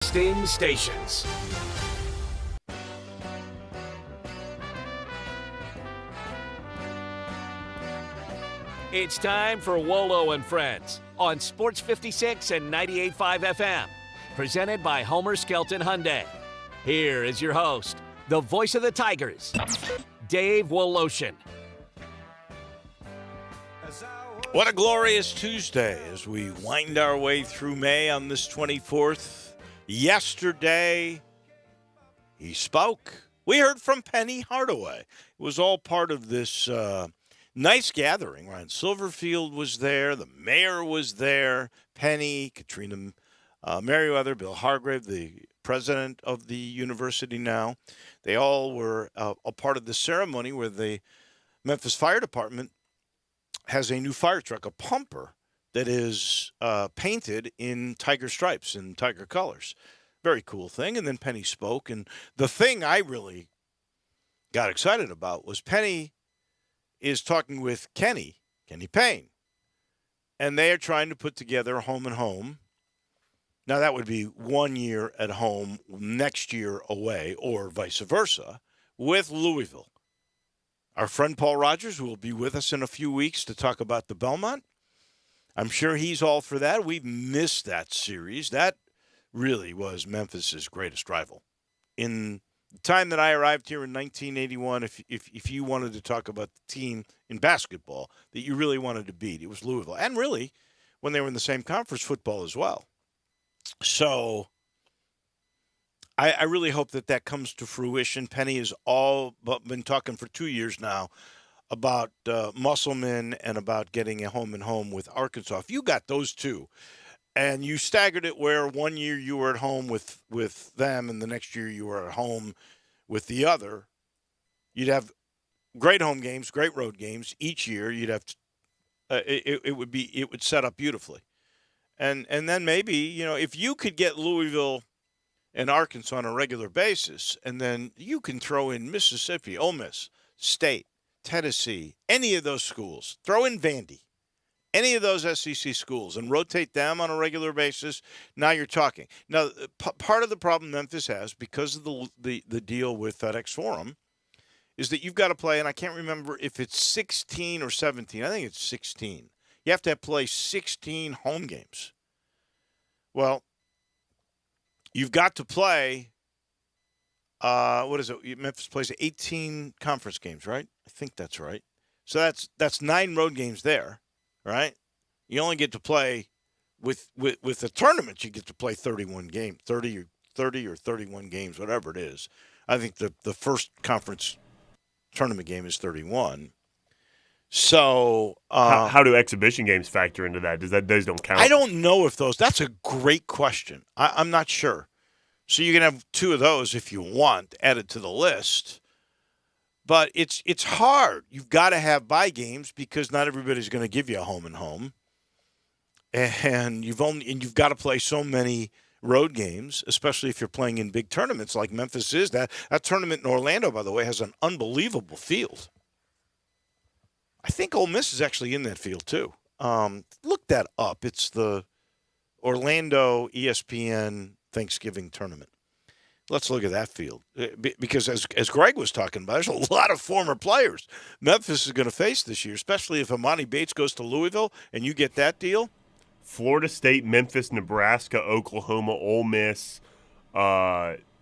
Sting stations. It's time for Wolo and Friends on Sports 56 and 98.5 FM. Presented by Homer Skelton Hyundai. Here is your host, the voice of the Tigers, Dave Woloshin. What a glorious Tuesday as we wind our way through May on this 24th. Yesterday, he spoke. We heard from Penny Hardaway. It was all part of this nice gathering. Ryan Silverfield was there. The mayor was there. Penny, Katrina Merriweather, Bill Hargrave, the president of the university now. They all were a part of the ceremony where the Memphis Fire Department has a new fire truck, a pumper, that is painted in tiger stripes and tiger colors. Very cool thing. And then Penny spoke. And the thing I really got excited about was Penny is talking with Kenny Payne. And they are trying to put together Home and Home. Now, that would be 1 year at home, next year away, or vice versa, with Louisville. Our friend Paul Rogers, who will be with us in a few weeks to talk about the Belmont, I'm sure he's all for that. We've missed that series. That really was Memphis's greatest rival. In the time that I arrived here in 1981, if you wanted to talk about the team in basketball that you really wanted to beat, it was Louisville. And really, when they were in the same conference, football as well. So I really hope that comes to fruition. Penny has been talking for 2 years now about Musselman and about getting a home and home with Arkansas. If you got those two and you staggered it where 1 year you were at home with them and the next year you were at home with the other, you'd have great home games, great road games each year. You'd have it would set up beautifully. And then maybe, if you could get Louisville and Arkansas on a regular basis, and then you can throw in Mississippi, Ole Miss, State, Tennessee, any of those schools. Throw in Vandy, any of those SEC schools, and rotate them on a regular basis. Now you're talking. Now, part of the problem Memphis has, because of the deal with FedEx Forum, is that you've got to play, and I can't remember if it's 16 or 17. I think it's 16. You have to play 16 home games. Well, you've got to play, what is it? Memphis plays 18 conference games, right? I think that's right. So that's 9 road games there, right? You only get to play with the tournament. You get to play 31 games, 30 or 31 games, whatever it is. I think the first conference tournament game is 31. So how do exhibition games factor into that? Those don't count? I don't know if those. That's a great question. I'm not sure. So you can have 2 of those if you want added to the list. But it's hard. You've got to have bye games because not everybody's going to give you a home and home. And you've got to play so many road games, especially if you're playing in big tournaments like Memphis is. That tournament in Orlando, by the way, has an unbelievable field. I think Ole Miss is actually in that field too. Look that up. It's the Orlando ESPN Thanksgiving tournament. Let's look at that field. Because as Greg was talking about, there's a lot of former players Memphis is going to face this year, especially if Amani Bates goes to Louisville and you get that deal. Florida State, Memphis, Nebraska, Oklahoma, Ole Miss,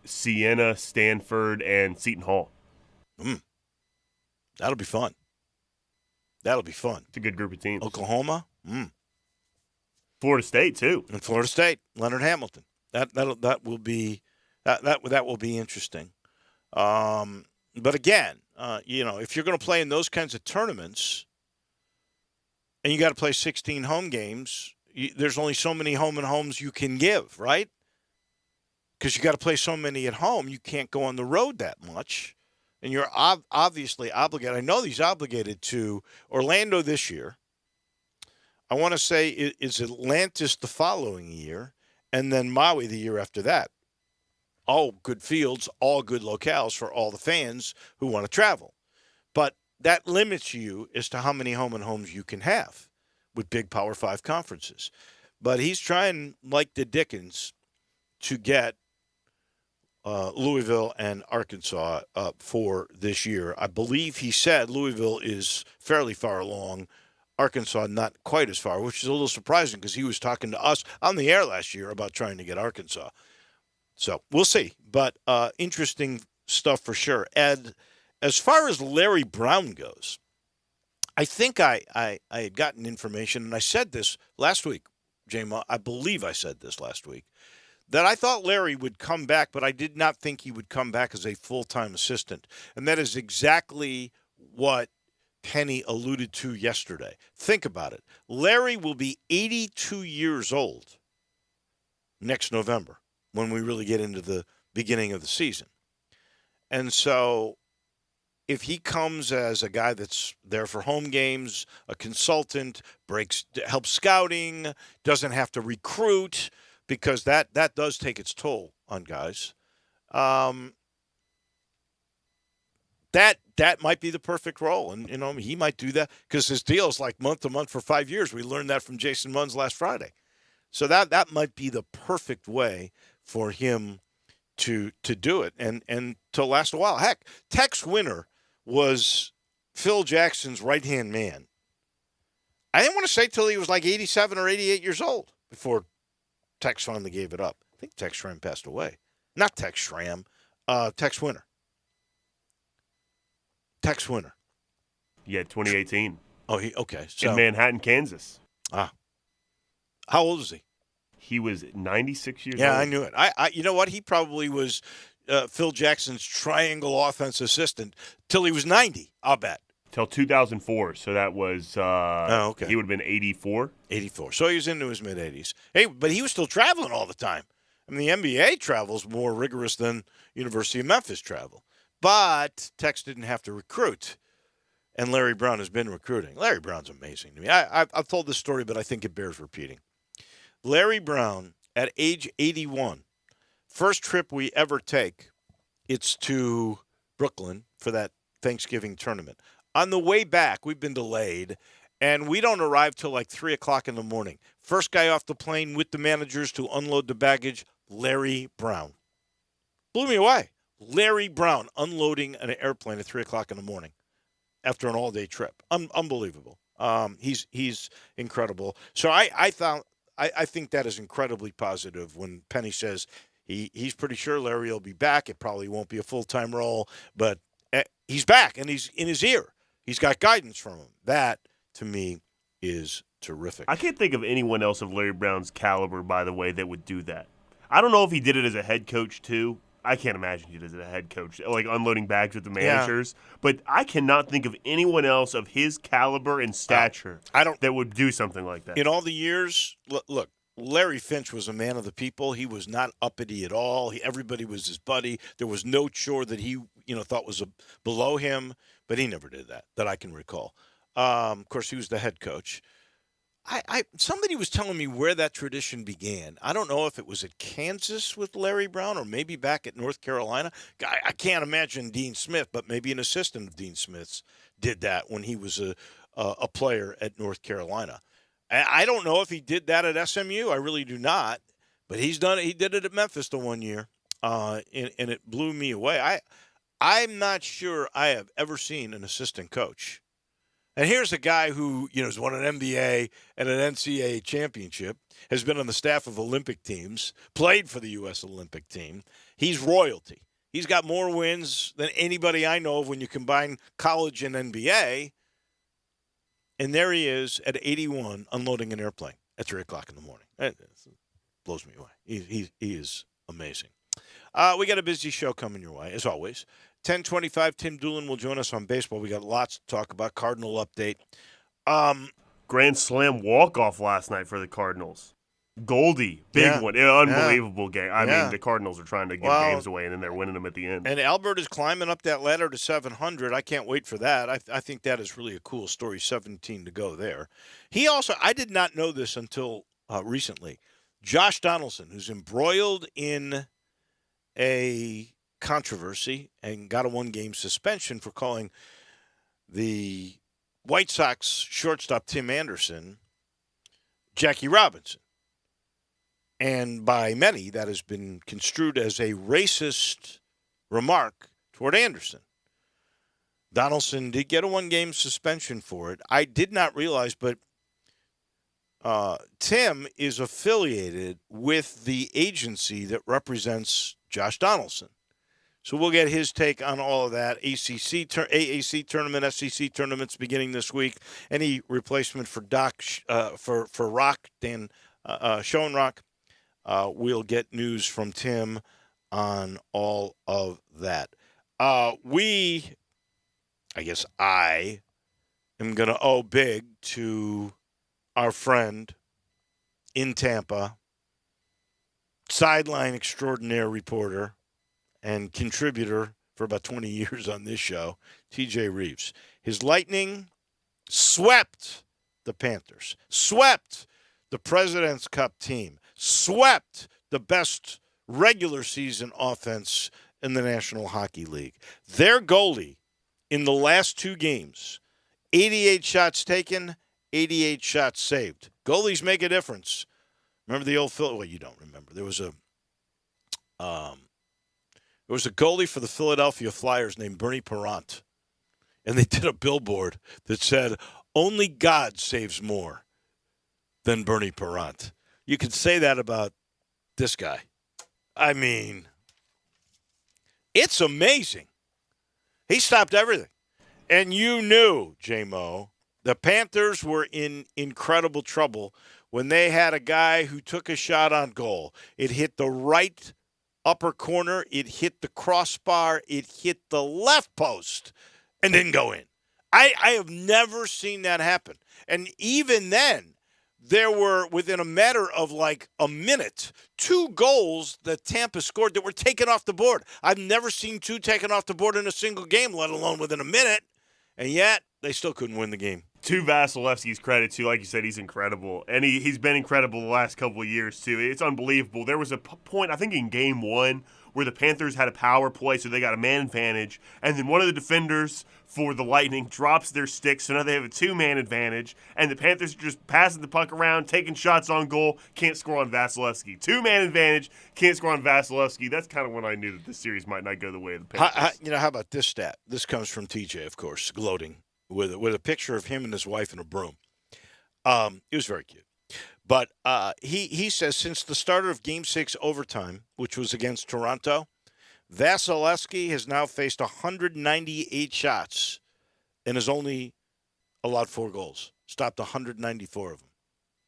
Siena, Stanford, and Seton Hall. That'll be fun. That'll be fun. It's a good group of teams. Oklahoma. Florida State, too. And Florida State, Leonard Hamilton. That will be that will be interesting. But again, if you're going to play in those kinds of tournaments, and you got to play 16 home games, there's only so many home and homes you can give, right? Because you got to play so many at home, you can't go on the road that much, and you're obviously obligated. I know he's obligated to Orlando this year. I want to say is Atlantis the following year, and then Maui the year after that. All good fields, all good locales for all the fans who want to travel. But that limits you as to how many home and homes you can have with big Power 5 conferences. But he's trying, like the Dickens, to get Louisville and Arkansas for this year. I believe he said Louisville is fairly far along, Arkansas not quite as far, which is a little surprising because he was talking to us on the air last year about trying to get Arkansas. So we'll see. But interesting stuff for sure. Ed, as far as Larry Brown goes, I think I had gotten information, and I said this last week, J-Ma, I believe I said this last week, that I thought Larry would come back, but I did not think he would come back as a full-time assistant. And that is exactly what Penny alluded to yesterday. Think about it. Larry will be 82 years old next November when we really get into the beginning of the season. And so if he comes as a guy that's there for home games, a consultant, helps scouting, doesn't have to recruit, because that does take its toll on guys. That might be the perfect role. And, he might do that because his deal is like month to month for 5 years. We learned that from Jason Munz last Friday. So that might be the perfect way for him to do it and to last a while. Heck, Tex Winter was Phil Jackson's right-hand man. I didn't want to say till he was like 87 or 88 years old before Tex finally gave it up. I think Tex Schramm passed away. Not Tex Schramm, Tex Winter. Tex Winter. Yeah, 2018. Oh, okay. So, in Manhattan, Kansas. How old is he? He was 96 years old. Yeah, I knew it. I you know what? He probably was Phil Jackson's triangle offense assistant till he was 90, I'll bet. Till 2004. So that was okay. He would have been 84. 84. So he was into his mid-80s. Hey, but he was still traveling all the time. I mean, the NBA travel's more rigorous than University of Memphis travel. But Tex didn't have to recruit, and Larry Brown has been recruiting. Larry Brown's amazing to me. I've told this story, but I think it bears repeating. Larry Brown, at age 81, first trip we ever take, it's to Brooklyn for that Thanksgiving tournament. On the way back, we've been delayed, and we don't arrive till like 3 o'clock in the morning. First guy off the plane with the managers to unload the baggage, Larry Brown. Blew me away. Larry Brown unloading an airplane at 3 o'clock in the morning after an all-day trip. Unbelievable. He's incredible. So I think that is incredibly positive when Penny says he's pretty sure Larry will be back. It probably won't be a full-time role, but he's back, and he's in his ear. He's got guidance from him. That, to me, is terrific. I can't think of anyone else of Larry Brown's caliber, by the way, that would do that. I don't know if he did it as a head coach, too. I can't imagine he did it as a head coach, like unloading bags with the managers. Yeah. But I cannot think of anyone else of his caliber and stature that would do something like that. In all the years, look, Larry Finch was a man of the people. He was not uppity at all. Everybody was his buddy. There was no chore that he thought was below him, but he never did that I can recall. Of course, he was the head coach. Somebody was telling me where that tradition began. I don't know if it was at Kansas with Larry Brown or maybe back at North Carolina. I can't imagine Dean Smith, but maybe an assistant of Dean Smith's did that when he was a player at North Carolina. I don't know if he did that at SMU. I really do not. But he's done it. He did it at Memphis the one year, and it blew me away. I'm not sure I have ever seen an assistant coach. And here's a guy who, has won an NBA and an NCAA championship, has been on the staff of Olympic teams, played for the U.S. Olympic team. He's royalty. He's got more wins than anybody I know of when you combine college and NBA. And there he is at 81 unloading an airplane at 3 o'clock in the morning. It blows me away. He is amazing. We got a busy show coming your way, as always. 10:25, Tim Doolin will join us on baseball. We got lots to talk about. Cardinal update. Grand slam walk-off last night for the Cardinals. Goldie, big one. Unbelievable game. I mean, the Cardinals are trying to give games away, and then they're winning them at the end. And Albert is climbing up that ladder to 700. I can't wait for that. I think that is really a cool story, 17 to go there. He also, I did not know this until recently, Josh Donaldson, who's embroiled in a controversy and got a one-game suspension for calling the White Sox shortstop Tim Anderson Jackie Robinson. And by many, that has been construed as a racist remark toward Anderson. Donaldson did get a one-game suspension for it. I did not realize, but Tim is affiliated with the agency that represents Josh Donaldson. So we'll get his take on all of that. AAC tournament, SEC tournaments beginning this week. Any replacement for for Rock, Dan Schoenrock. We'll get news from Tim on all of that. I am going to owe big to our friend in Tampa, sideline extraordinaire reporter and contributor for about 20 years on this show, TJ Reeves. His Lightning swept the Panthers, swept the President's Cup team, swept the best regular season offense in the National Hockey League. Their goalie in the last two games, 88 shots taken, 88 shots saved. Goalies make a difference. Remember the old Phil? Well, you don't remember. There was a goalie for the Philadelphia Flyers named Bernie Parent, and they did a billboard that said, "Only God saves more than Bernie Parent." You could say that about this guy. I mean, it's amazing. He stopped everything. And you knew, J-Mo, the Panthers were in incredible trouble when they had a guy who took a shot on goal. It hit the right upper corner. It hit the crossbar. It hit the left post and didn't go in. I have never seen that happen. And even then, there were, within a matter of like a minute, 2 goals that Tampa scored that were taken off the board. I've never seen 2 taken off the board in a single game, let alone within a minute. And yet, they still couldn't win the game. To Vasilevsky's credit, too, like you said, he's incredible. And he's been incredible the last couple of years, too. It's unbelievable. There was a point, I think in Game 1, where the Panthers had a power play, so they got a man advantage. And then one of the defenders for the Lightning drops their stick, so now they have a 2-man advantage. And the Panthers are just passing the puck around, taking shots on goal, can't score on Vasilevsky. 2-man advantage, can't score on Vasilevsky. That's kind of when I knew that this series might not go the way of the Panthers. How about this stat? This comes from TJ, of course, gloating with a picture of him and his wife in a broom. It was very cute. But he says since the start of Game 6 overtime, which was against Toronto, Vasilevsky has now faced 198 shots and has only allowed 4 goals. Stopped 194 of them.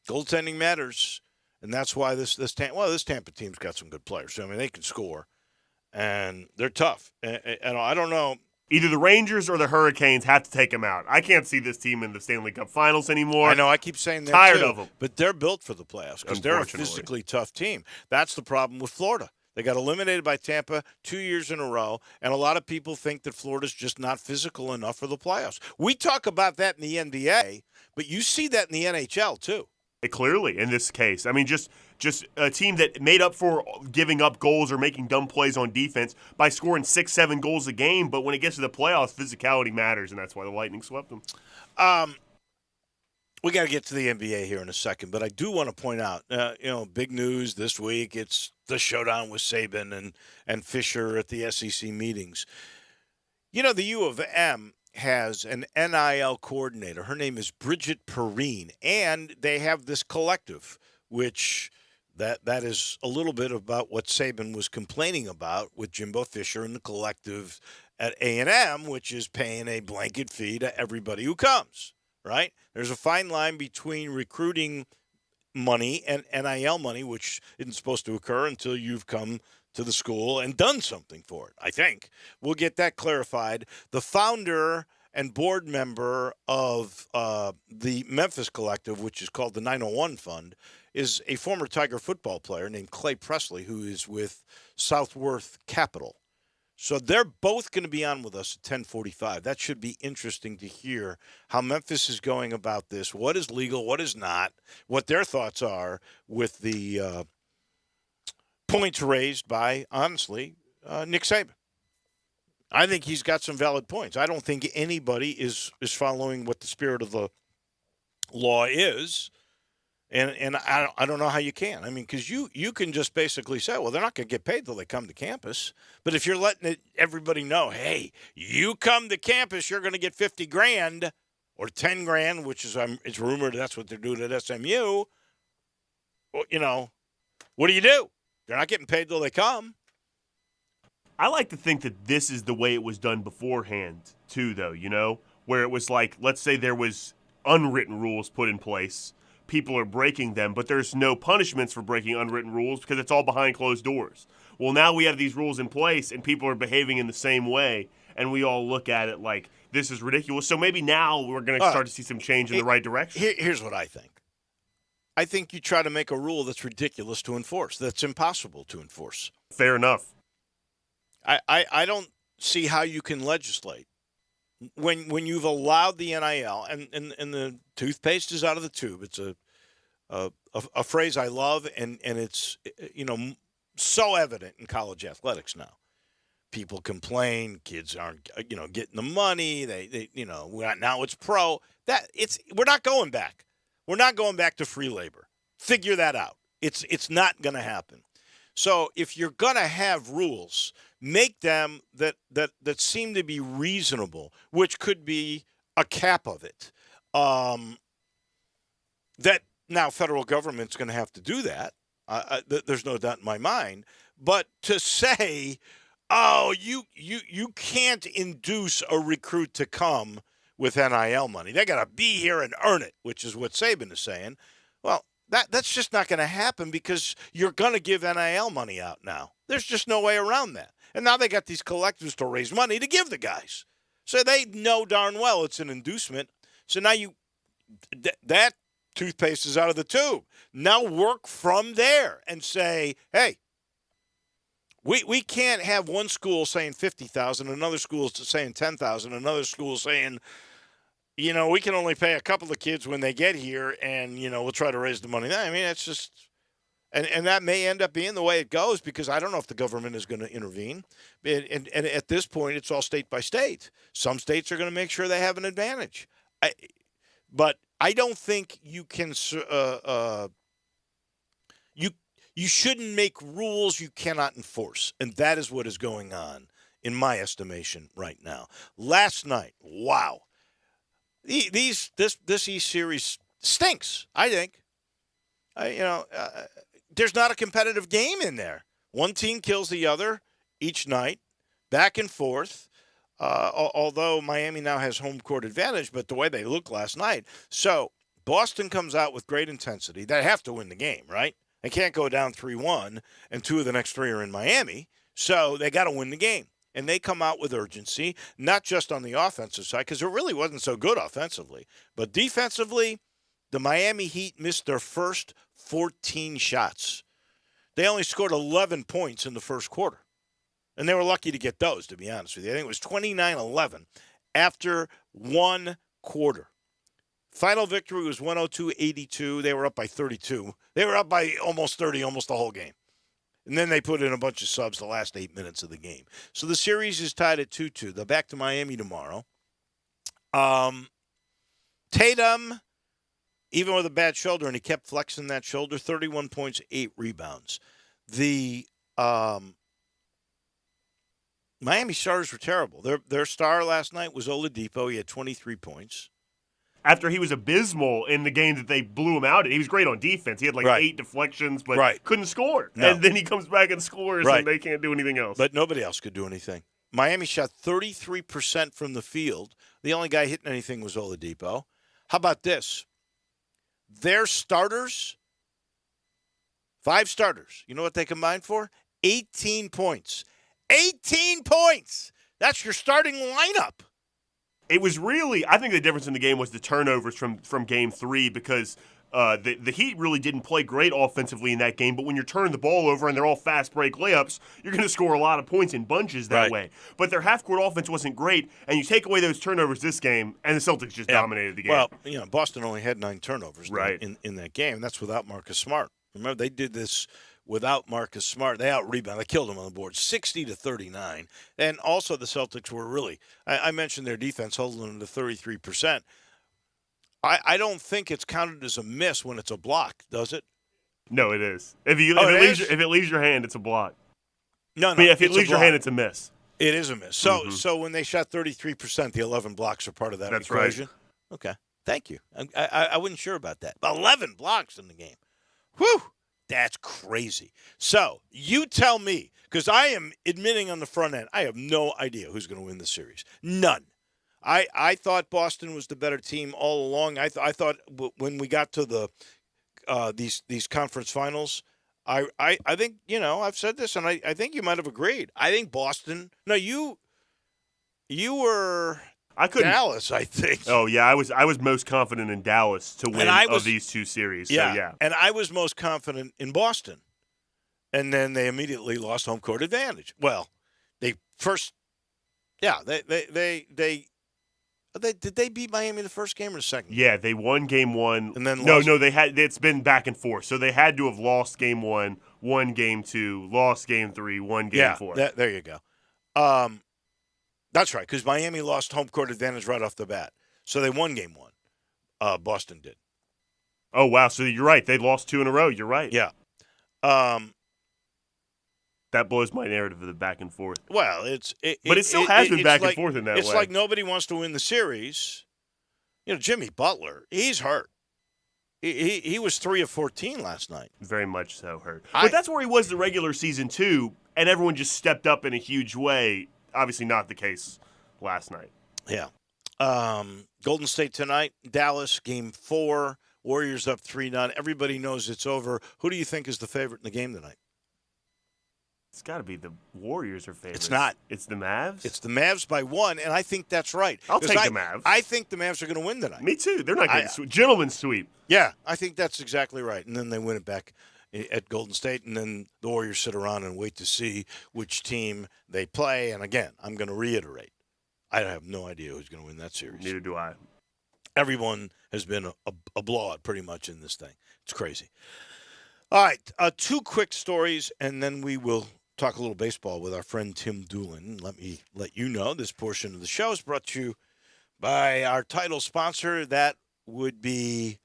Goaltending matters, and that's why this Tampa team's got some good players. So, I mean, they can score, and they're tough. And I don't know. Either the Rangers or the Hurricanes have to take him out. I can't see this team in the Stanley Cup Finals anymore. I know, I keep saying that Tired too, of them. but they're built for the playoffs because they're a physically tough team. That's the problem with Florida. They got eliminated by Tampa 2 years in a row, and a lot of people think that Florida's just not physical enough for the playoffs. We talk about that in the NBA, but you see that in the NHL too. Clearly, in this case. I mean, just a team that made up for giving up goals or making dumb plays on defense by scoring 6-7 goals a game. But when it gets to the playoffs, physicality matters, and that's why the Lightning swept them. We got to get to the NBA here in a second, but I do want to point out, big news this week. It's the showdown with Saban and Fisher at the SEC meetings. You know, the U of M has an NIL coordinator. Her name is Bridget Perrine, and they have this collective, which that is a little bit about what Saban was complaining about with Jimbo Fisher and the collective at A&M, which is paying a blanket fee to everybody who comes, right? There's a fine line between recruiting money and NIL money, which isn't supposed to occur until you've come to the school and done something for it, I think. We'll get that clarified. The founder and board member of the Memphis Collective, which is called the 901 Fund, is a former Tiger football player named Clay Presley, who is with Southworth Capital. So they're both going to be on with us at 10:45. That should be interesting to hear how Memphis is going about this, what is legal, what is not, what their thoughts are with the points raised by, honestly, Nick Saban. I think he's got some valid points. I don't think anybody is following what the spirit of the law is. And I don't know how you can. I mean, because you can just basically say, well, they're not going to get paid till they come to campus. But if you're letting everybody know, hey, you come to campus, you're going to get 50 grand or 10 grand, which is it's rumored that's what they're doing at SMU. Well, what do you do? They're not getting paid till they come. I like to think that this is the way it was done beforehand, too, though, where it was like, let's say there was unwritten rules put in place. People are breaking them, but there's no punishments for breaking unwritten rules because it's all behind closed doors. Well, now we have these rules in place, and people are behaving in the same way, and we all look at it like, this is ridiculous. So maybe now we're going to start to see some change in the right direction. Here's what I think. I think you try to make a rule that's ridiculous to enforce, that's impossible to enforce. Fair enough. I don't see how you can legislate when you've allowed the NIL and the toothpaste is out of the tube. It's a phrase I love, and it's so evident in college athletics now. People complain, kids aren't getting the money. They now it's pro. We're not going back. We're not going back to free labor. Figure that out. It's not going to happen. So if you're going to have rules, make them that seem to be reasonable, which could be a cap of it. That now federal government's going to have to do that. There's no doubt in my mind. But to say, oh, you can't induce a recruit to come with NIL money. They got to be here and earn it, which is what Saban is saying. Well, that's just not going to happen because you're going to give NIL money out now. There's just no way around that. And now they got these collectors to raise money to give the guys. So they know darn well it's an inducement. So now that toothpaste is out of the tube. Now work from there and say, hey, we can't have one school saying 50,000, another school saying 10,000, another school saying, we can only pay a couple of kids when they get here, and, we'll try to raise the money. I mean, it's just – and that may end up being the way it goes because I don't know if the government is going to intervene. And at this point, it's all state by state. Some states are going to make sure they have an advantage. But I don't think you can you shouldn't make rules you cannot enforce, and that is what is going on in my estimation right now. Last night, wow. This East Series stinks, I think. There's not a competitive game in there. One team kills the other each night, back and forth, although Miami now has home court advantage, but the way they looked last night. So Boston comes out with great intensity. They have to win the game, right? They can't go down 3-1, and 2 of the next 3 are in Miami. So they got to win the game. And they come out with urgency, not just on the offensive side, because it really wasn't so good offensively. But defensively, the Miami Heat missed their first 14 shots. They only scored 11 points in the first quarter. And they were lucky to get those, to be honest with you. I think it was 29-11 after one quarter. Final victory was 102-82. They were up by 32. They were up by almost 30, almost the whole game. And then they put in a bunch of subs the last 8 minutes of the game. So the series is tied at 2-2. They're back to Miami tomorrow. Tatum, even with a bad shoulder, and he kept flexing that shoulder, 31 points, 8 rebounds. The Miami starters were terrible. Their star last night was Oladipo. He had 23 points. After he was abysmal in the game that they blew him out in. He was great on defense. He had 8 deflections, but couldn't score. No. And then he comes back and scores, and they can't do anything else. But nobody else could do anything. Miami shot 33% from the field. The only guy hitting anything was Oladipo. How about this? Their starters, 5 starters, you know what they combined for? 18 points. 18 points! That's your starting lineup. It was really, I think the difference in the game was the turnovers from Game 3 because the Heat really didn't play great offensively in that game, but when you're turning the ball over and they're all fast break layups, you're going to score a lot of points in bunches that way. But their half-court offense wasn't great, and you take away those turnovers this game, and the Celtics just dominated the game. Well, Boston only had 9 turnovers in that game, and that's without Marcus Smart. Remember, they did this without Marcus Smart. They out-rebounded. They killed him on the board, 60-39. And also the Celtics were really, I mentioned their defense holding them to 33%. I don't think it's counted as a miss when it's a block, does it? No, it is. If it leaves your hand, it's a block. No, I mean, if it it's leaves a your block. hand, it's a miss. It is a miss. So when they shot 33%, the 11 blocks are part of that That's equation? right. Okay. Thank you. I wasn't sure about that. 11 blocks in the game. Whew. That's crazy. So you tell me, because I am admitting on the front end, I have no idea who's going to win the series. None. I thought Boston was the better team all along. I thought when we got to the these conference finals, I think, I've said this, and I think you might have agreed. I think Boston. No, you were Dallas, I think. Oh yeah, I was most confident in Dallas to win of these two series. Yeah, so yeah, and I was most confident in Boston, and then they immediately lost home court advantage. Well, they first, yeah, did they beat Miami the first game or the second? Yeah, they won game one, and then no, they had. It's been back and forth, so they had to have lost game one, won game two, lost game three, won game four. There you go. That's right, because Miami lost home court advantage right off the bat, so they won game one. Boston did. Oh wow, so you're right. They lost 2 in a row. You're right. Yeah. That blows my narrative of the back and forth. Well, but it still has been back and forth in that way. It's like nobody wants to win the series. Jimmy Butler, he's hurt. He was 3 of 14 last night. Very much so hurt. But that's where he was the regular season too, and everyone just stepped up in a huge way. Obviously not the case last night. Yeah. Golden State tonight, Dallas, game 4. Warriors up 3-0. Everybody knows it's over. Who do you think is the favorite in the game tonight? It's got to be the Warriors are favorites. It's not. It's the Mavs? It's the Mavs by 1, and I think that's right. I'll take the Mavs. I think the Mavs are going to win tonight. Me too. They're not getting sweep. Gentlemen's sweep. Yeah, I think that's exactly right. And then they win it back at Golden State, and then the Warriors sit around and wait to see which team they play. And again, I'm going to reiterate, I have no idea who's going to win that series. Neither do I. Everyone has been a blowout pretty much in this thing. It's crazy. All right, 2 quick stories, and then we will talk a little baseball with our friend Tim Doolin. Let me let you know this portion of the show is brought to you by our title sponsor. That would be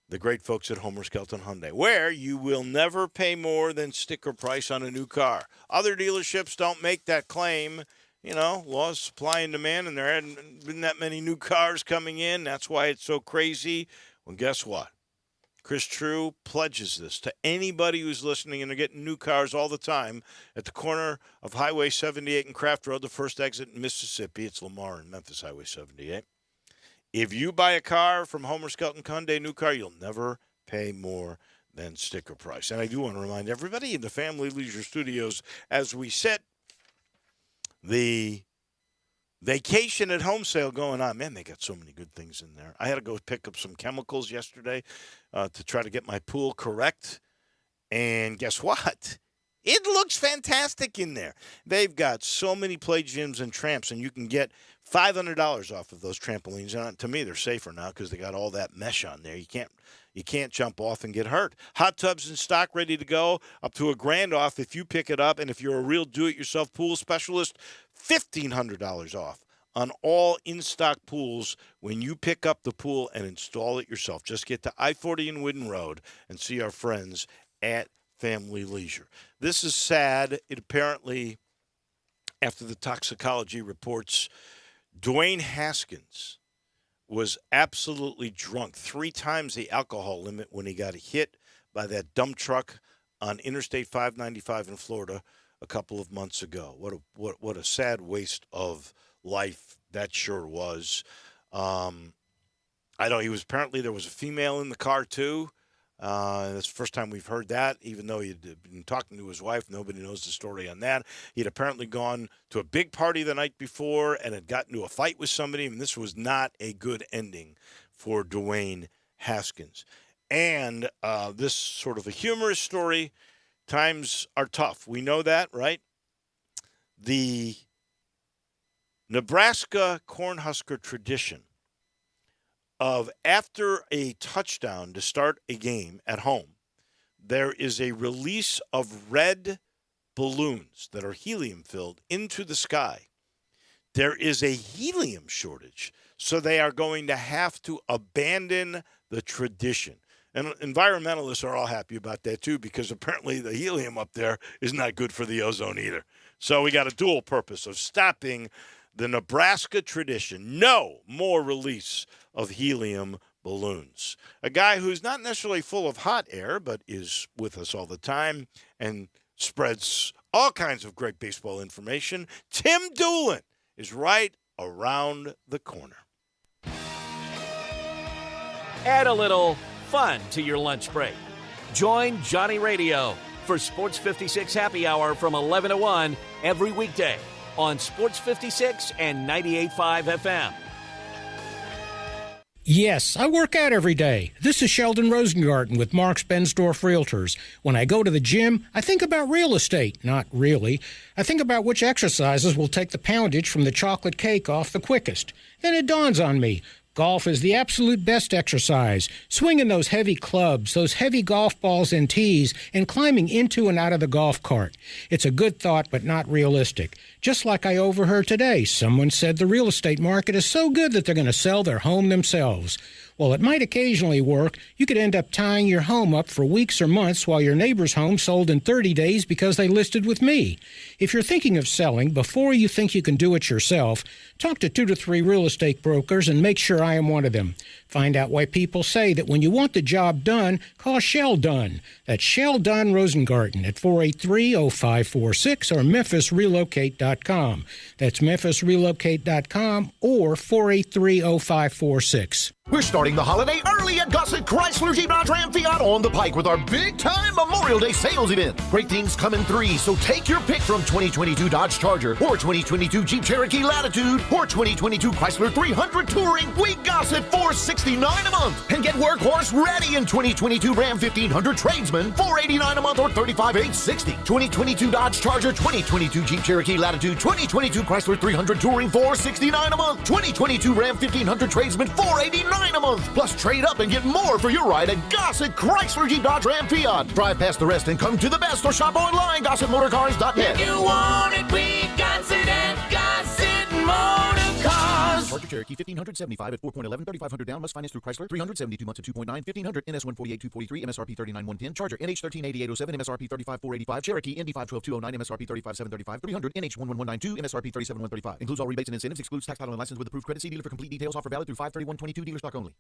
the great folks at Homer Skelton Hyundai, where you will never pay more than sticker price on a new car. Other dealerships don't make that claim. Laws of supply and demand, and there hadn't been that many new cars coming in. That's why it's so crazy. Well, guess what? Chris True pledges this to anybody who's listening, and they're getting new cars all the time at the corner of Highway 78 and Craft Road, the first exit in Mississippi. It's Lamar and Memphis Highway 78. If you buy a car from Homer Skelton Hyundai, new car, you'll never pay more than sticker price. And I do want to remind everybody in the Family Leisure Studios, as we sit, the vacation at home sale going on. Man, they got so many good things in there. I had to go pick up some chemicals yesterday to try to get my pool correct. And guess what? It looks fantastic in there. They've got so many play gyms and tramps, and you can get $500 off of those trampolines. And to me, they're safer now because they got all that mesh on there. You can't jump off and get hurt. Hot tubs in stock, ready to go, up to $1,000 off if you pick it up. And if you're a real do-it-yourself pool specialist, $1,500 off on all in-stock pools when you pick up the pool and install it yourself. Just get to I-40 and Whidden Road and see our friends at Family Leisure. This is sad. It apparently, after the toxicology reports, Dwayne Haskins was absolutely drunk, 3 times the alcohol limit when he got hit by that dump truck on Interstate 595 in Florida a couple of months ago. What a sad waste of life that sure was. There was a female in the car too. That's the first time we've heard that, even though he'd been talking to his wife. Nobody knows the story on that. He'd apparently gone to a big party the night before and had gotten into a fight with somebody, and this was not a good ending for Dwayne Haskins. And this sort of a humorous story. Times are tough. We know that, right? The Nebraska Cornhusker tradition of after a touchdown to start a game at home, there is a release of red balloons that are helium-filled into the sky. There is a helium shortage, So they are going to have to abandon the tradition. And environmentalists are all happy about that, too, because apparently the helium up there is not good for the ozone either. So we got a dual purpose of stopping the Nebraska tradition. No more release of helium balloons. A guy who's not necessarily full of hot air, but is with us all the time and spreads all kinds of great baseball information. Tim Doolin is right around the corner. Add a little fun to your lunch break. Join Johnny Radio for Sports 56 Happy Hour from 11 to 1 every weekday on Sports 56 and 98.5 FM. Yes, I work out every day. This is Sheldon Rosengarten with Mark's Bensdorf Realtors. When I go to the gym, I think about real estate. Not really. I think about which exercises will take the poundage from the chocolate cake off the quickest. Then it dawns on me. Golf is the absolute best exercise. Swinging those heavy clubs, those heavy golf balls and tees, and climbing into and out of the golf cart. It's a good thought, but not realistic. Just like I overheard today, someone said the real estate market is so good that they're going to sell their home themselves. While it might occasionally work, you could end up tying your home up for weeks or months while your neighbor's home sold in 30 days because they listed with me. If you're thinking of selling, before you think you can do it yourself, talk to 2 to 3 real estate brokers and make sure I am one of them. Find out why people say that when you want the job done, call Shell Dunn. That's Shell Dunn Rosengarten at 483-0546 or memphisrelocate.com. That's memphisrelocate.com or 483-0546. We're starting the holiday early at Gossett Chrysler Jeep Dodge Ram Fiat on the Pike with our big-time Memorial Day sales event. Great things come in 3, so take your pick from 2022 Dodge Charger or 2022 Jeep Cherokee Latitude or 2022 Chrysler 300 Touring. We Gossett $469 a month and get workhorse ready in 2022 Ram 1500 Tradesman $489 a month or $35,860. 2022 Dodge Charger, 2022 Jeep Cherokee Latitude, 2022 Chrysler 300 Touring $469 a month, 2022 Ram 1500 Tradesman $489 a month. Plus, trade up and get more for your ride at Gossett Chrysler Jeep Dodge Ram Fiat. Drive past the rest and come to the best or shop online, GossettMotorCars.net. If you want it, we got it at Gossett Motor Cars. Charger Cherokee 1575 at 4.11, 3,500 down, must finance through Chrysler. 372 months at 2.9, 1,500, NS 148,243, MSRP 39,110. Charger NH 138807, MSRP 35,485. Cherokee ND 512,209, MSRP 35,735. 300 NH 11192, MSRP 37,135. Includes all rebates and incentives. Excludes tax title and license with approved credit. See dealer for complete details. Offer valid through 5/31/22. Dealer stock only.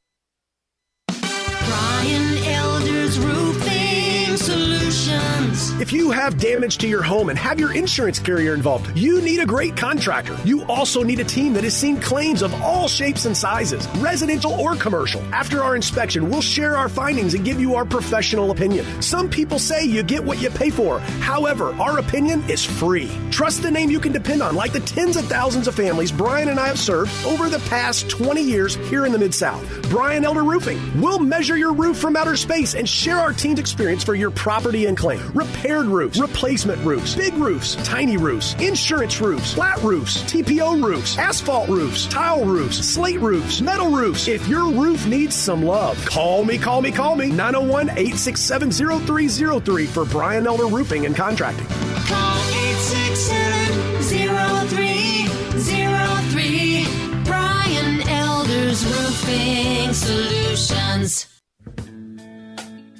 Brian Elder's Roofing Solutions. If you have damage to your home and have your insurance carrier involved, you need a great contractor. You also need a team that has seen claims of all shapes and sizes, residential or commercial. After our inspection, we'll share our findings and give you our professional opinion. Some people say you get what you pay for. However, our opinion is free. Trust the name you can depend on, like the tens of thousands of families Brian and I have served over the past 20 years here in the Mid-South. Brian Elder Roofing. We'll measure your roof from outer space and share our team's experience for your property and claim. Repaired roofs, replacement roofs, big roofs, tiny roofs, insurance roofs, flat roofs, TPO roofs, asphalt roofs, tile roofs, slate roofs, metal roofs. If your roof needs some love, call me. 901-867-0303 for Brian Elder Roofing and Contracting. Call 867-0303. Brian Elder's Roofing Solutions.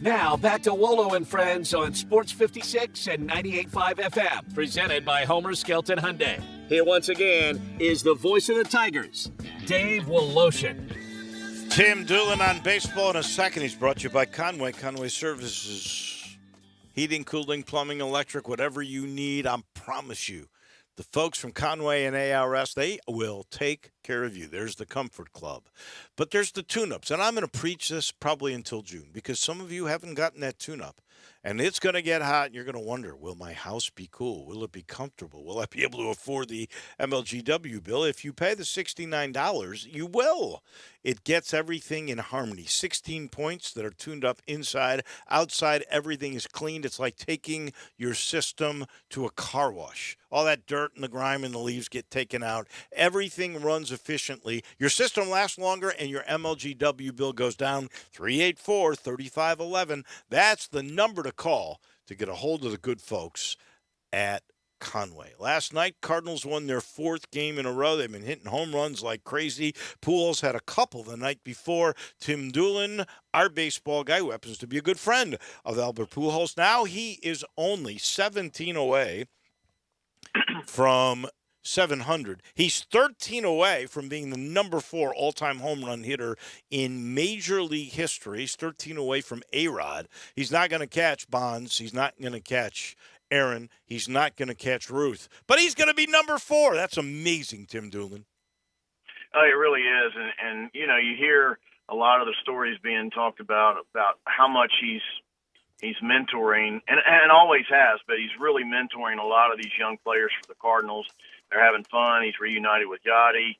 Now back to Wolo and Friends on Sports 56 and 98.5 FM, presented by Homer Skelton Hyundai. Here once again is the voice of the Tigers, Dave Woloshin. Tim Doolin on baseball in a second. He's brought to you by Conway. Conway Services. Heating, cooling, plumbing, electric, whatever you need, I promise you. The folks from Conway and ARS, they will take care of you. There's the Comfort Club. But there's the tune-ups, and I'm going to preach this probably until June because some of you haven't gotten that tune-up. And it's going to get hot, and you're going to wonder, will my house be cool? Will it be comfortable? Will I be able to afford the MLGW bill? If you pay the $69, you will. It gets everything in harmony. 16 points that are tuned up inside. Outside, everything is cleaned. It's like taking your system to a car wash. All that dirt and the grime and the leaves get taken out. Everything runs efficiently. Your system lasts longer, and your MLGW bill goes down. 384-3511. That's the number to call to get a hold of the good folks at Conway. Last night, Cardinals won their 4th game in a row. They've been hitting home runs like crazy. Pujols had a couple the night before. Tim Doolin, our baseball guy, who happens to be a good friend of Albert Pujols, now he is only 17 away from 700. He's 13 away from being the number 4 all-time home run hitter in Major League history. He's 13 away from A-Rod. He's not going to catch Bonds. He's not going to catch Aaron. He's not going to catch Ruth. But he's going to be number 4. That's amazing, Tim Doolin. Oh, it really is. And you know, you hear a lot of the stories being talked about how much he's mentoring, and always has, but he's really mentoring a lot of these young players for the Cardinals. They're having fun. He's reunited with Yachty.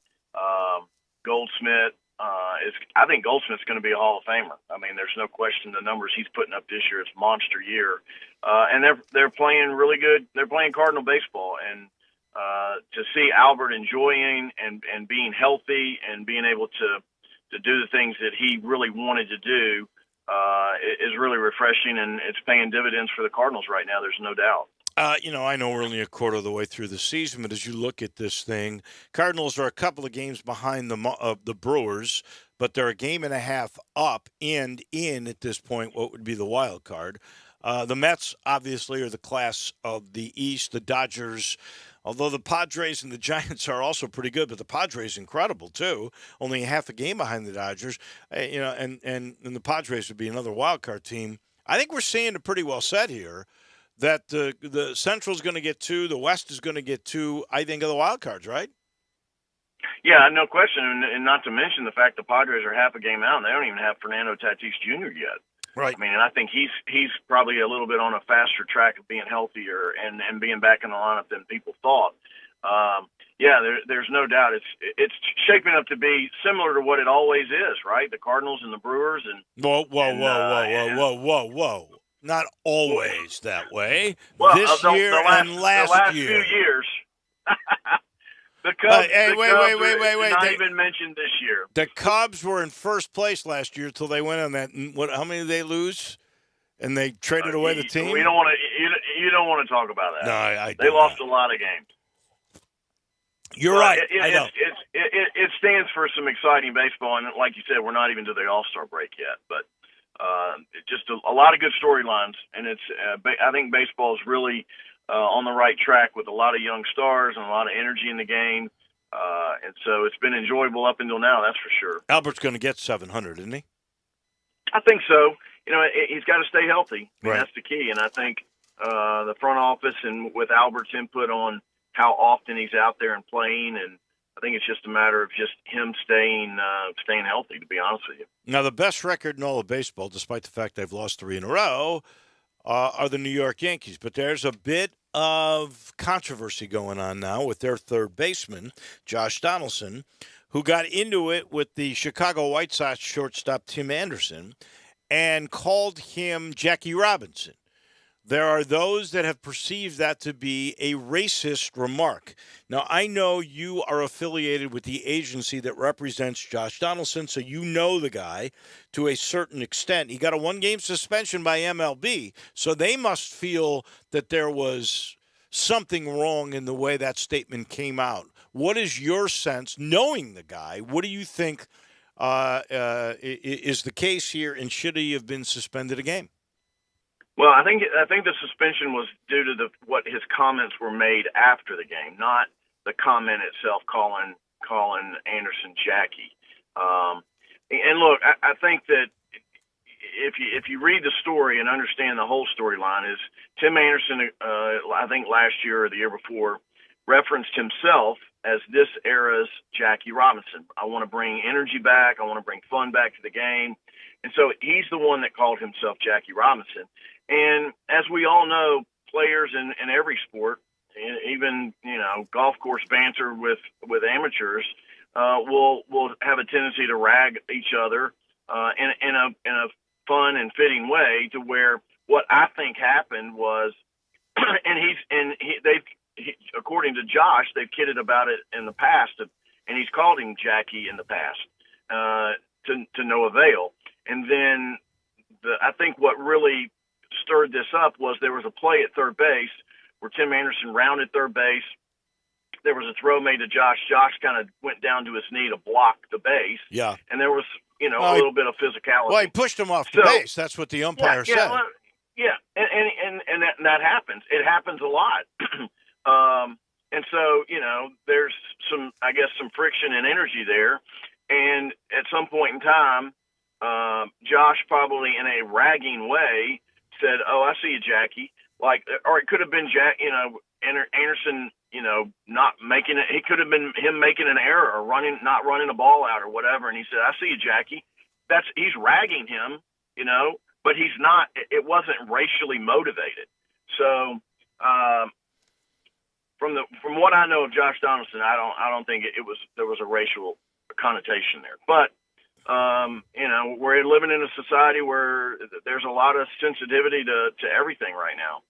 Goldsmith. I think Goldsmith's going to be a Hall of Famer. I mean, there's no question the numbers he's putting up this year is monster year. And they're playing really good. They're playing Cardinal baseball. And to see Albert enjoying and being healthy and being able to do the things that he really wanted to do is really refreshing, and it's paying dividends for the Cardinals right now. There's no doubt. I know we're only a quarter of the way through the season, but as you look at this thing, Cardinals are a couple of games behind the Brewers, but they're a game and a half up and in at this point what would be the wild card. The Mets, obviously, are the class of the East. The Dodgers, although the Padres and the Giants are also pretty good, but the Padres incredible, too. Only half a game behind the Dodgers. And the Padres would be another wild card team. I think we're seeing it pretty well set here. That the Central's going to get 2, the West is going to get 2, I think, of the wild cards, right? Yeah, no question. And not to mention the fact the Padres are half a game out, and they don't even have Fernando Tatis Jr. yet. Right. I mean, and I think he's probably a little bit on a faster track of being healthier and being back in the lineup than people thought. There's no doubt it's shaping up to be similar to what it always is, right? The Cardinals and the Brewers. And Whoa. Not always that way. Well, this year and last year. The last few years. The Cubs, wait. Not even mentioned this year. The Cubs were in first place last year until they went on that. How many did they lose? And they traded away the team? We don't want to. You don't want to talk about that. No, they lost a lot of games. You're right. I know. It stands for some exciting baseball, and like you said, we're not even to the All-Star break yet, but. Just a lot of good storylines, and it's. I think baseball is really on the right track with a lot of young stars and a lot of energy in the game, and so it's been enjoyable up until now. That's for sure. Albert's going to get 700, isn't he? I think so. He's got to stay healthy. Right. That's the key, and I think the front office and with Albert's input on how often he's out there and playing, and I think it's just a matter of just him staying healthy, to be honest with you. Now, the best record in all of baseball, despite the fact they've lost 3 in a row, are the New York Yankees. But there's a bit of controversy going on now with their third baseman, Josh Donaldson, who got into it with the Chicago White Sox shortstop Tim Anderson and called him Jackie Robinson. There are those that have perceived that to be a racist remark. Now, I know you are affiliated with the agency that represents Josh Donaldson, so you know the guy to a certain extent. He got a 1-game suspension by MLB, so they must feel that there was something wrong in the way that statement came out. What is your sense, knowing the guy? What do you think is the case here, and should he have been suspended a game? Well, I think the suspension was due to what his comments were made after the game, not the comment itself calling Anderson Jackie. And look, I think that if you read the story and understand the whole storyline, is Tim Anderson, I think last year or the year before, referenced himself as this era's Jackie Robinson. I want to bring energy back. I want to bring fun back to the game. And so he's the one that called himself Jackie Robinson. And as we all know, players in every sport, even golf course banter with amateurs, will have a tendency to rag each other in a fun and fitting way. To where what I think happened was, according to Josh, they've kidded about it in the past, and he's called him Jackie in the past to no avail. And then I think what really stirred this up was there was a play at third base where Tim Anderson rounded third base. There was a throw made to Josh. Josh kind of went down to his knee to block the base. Yeah. And there was, a little bit of physicality. Well, he pushed him off the base. That's what the umpire said. And that happens. It happens a lot. And so, there's some friction and energy there. And at some point in time, Josh probably in a ragging way said, "Oh, I see you, Jackie." Or it could have been Anderson, not making it. It could have been him making an error or not running a ball out or whatever. And he said, "I see you, Jackie." He's ragging him, but he's not. It wasn't racially motivated. So, from what I know of Josh Donaldson, I don't think there was a racial connotation there. But we're living in a society where there's a lot of sensitivity to everything right now.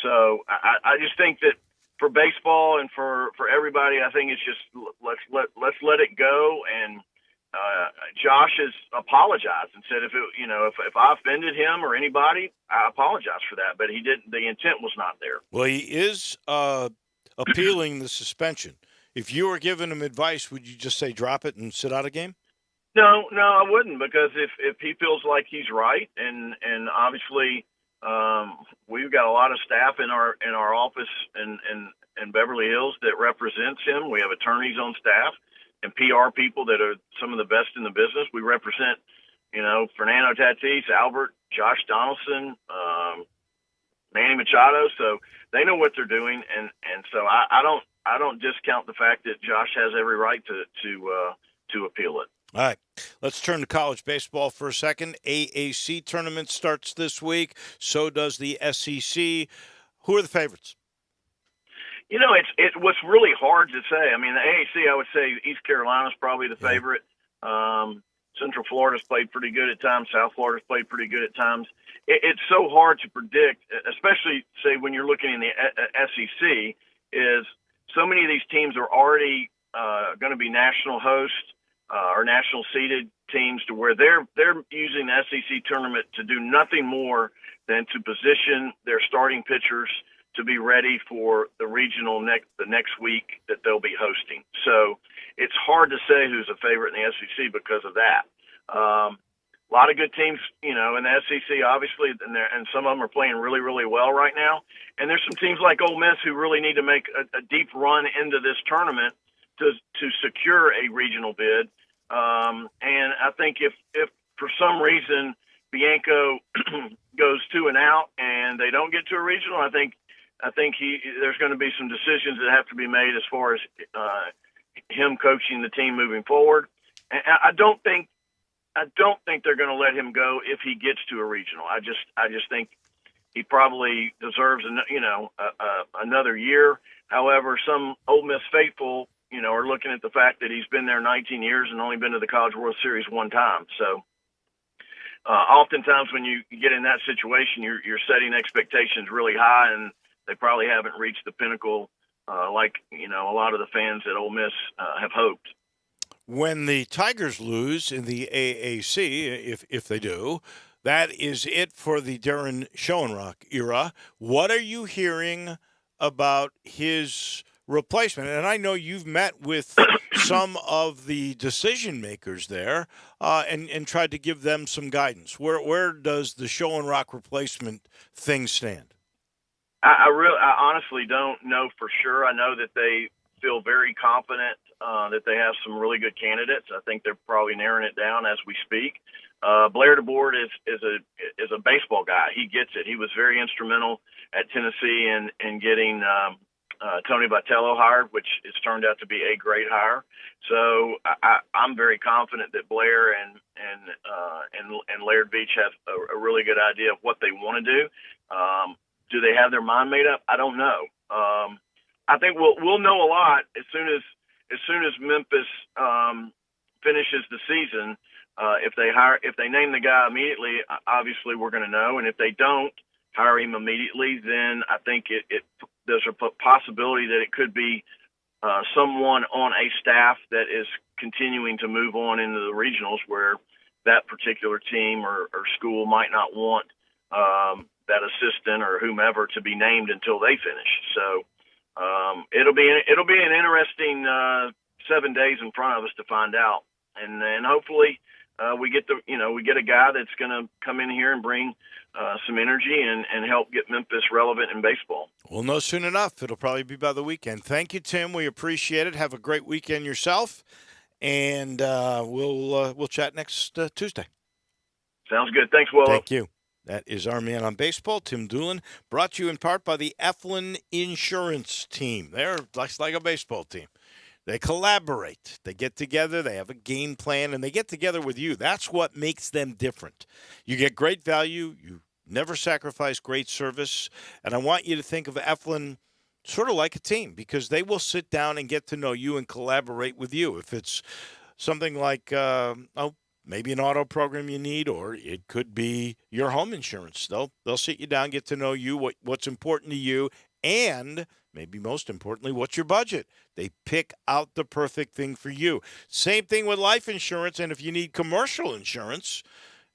So I just think that for baseball and for everybody, I think it's just let's let it go. And Josh has apologized and said if I offended him or anybody, I apologize for that. But he didn't. The intent was not there. Well, he is appealing the suspension. If you were giving him advice, would you just say drop it and sit out a game? No, I wouldn't, because if he feels like he's right, and obviously we've got a lot of staff in our office in Beverly Hills that represents him. We have attorneys on staff and PR people that are some of the best in the business. We represent, Fernando Tatis, Albert, Josh Donaldson, Manny Machado, so they know what they're doing, and so I don't discount the fact that Josh has every right to appeal it. All right, let's turn to college baseball for a second. AAC tournament starts this week. So does the SEC. Who are the favorites? It's what's really hard to say. I mean, the AAC, I would say East Carolina's probably the favorite. Central Florida's played pretty good at times. South Florida's played pretty good at times. It's so hard to predict, especially, say, when you're looking in the SEC, is so many of these teams are already going to be national hosts or national seeded teams, to where they're using the SEC tournament to do nothing more than to position their starting pitchers to be ready for the regional the next week that they'll be hosting. So it's hard to say who's a favorite in the SEC because of that. A lot of good teams, in the SEC, obviously, and some of them are playing really, really well right now. And there's some teams like Ole Miss who really need to make a deep run into this tournament to secure a regional bid. And I think if for some reason Bianco goes 2-0 and they don't get to a regional, I think there's going to be some decisions that have to be made as far as him coaching the team moving forward. And I don't think they're going to let him go if he gets to a regional. I just think he probably deserves another year. However, some Ole Miss faithful, are looking at the fact that he's been there 19 years and only been to the College World Series one time. So oftentimes when you get in that situation, you're setting expectations really high, and they probably haven't reached the pinnacle like a lot of the fans at Ole Miss have hoped. When the Tigers lose in the AAC, if they do, that is it for the Darren Schoenrock era. What are you hearing about his replacement? And I know you've met with some of the decision makers there and tried to give them some guidance. Where does the Schoenrock replacement thing stand? I honestly don't know for sure. I know that they feel very confident that they have some really good candidates. I think they're probably narrowing it down as we speak. Blair DeBoer is a baseball guy. He gets it. He was very instrumental at Tennessee in getting Tony Vitello hired, which has turned out to be a great hire. So I'm very confident that Blair and Laird Beach have a really good idea of what they want to do. Do they have their mind made up? I don't know. I think we'll know a lot as soon as Memphis finishes the season. If they name the guy immediately, obviously we're going to know, and if they don't hire him immediately, then I think there's a possibility that it could be someone on a staff that is continuing to move on into the regionals, where that particular team or school might not want that assistant or whomever to be named until they finish. So it'll be an interesting 7 days in front of us to find out, and then hopefully we get a guy that's going to come in here and bring some energy and help get Memphis relevant in baseball. We'll know soon enough. It'll probably be by the weekend. Thank you, Tim. We appreciate it. Have a great weekend yourself, and we'll chat next Tuesday. Sounds good. Thanks, Wolo. Thank you. That is our man on baseball, Tim Doolin, brought to you in part by the Eflin Insurance Team. They're like a baseball team. They collaborate. They get together. They have a game plan, and they get together with you. That's what makes them different. You get great value. You never sacrifice great service. And I want you to think of Eflin sort of like a team, because they will sit down and get to know you and collaborate with you. If it's something like, maybe an auto program you need, or it could be your home insurance. They'll sit you down, get to know you, what's important to you, and maybe most importantly, what's your budget? They pick out the perfect thing for you. Same thing with life insurance, and if you need commercial insurance,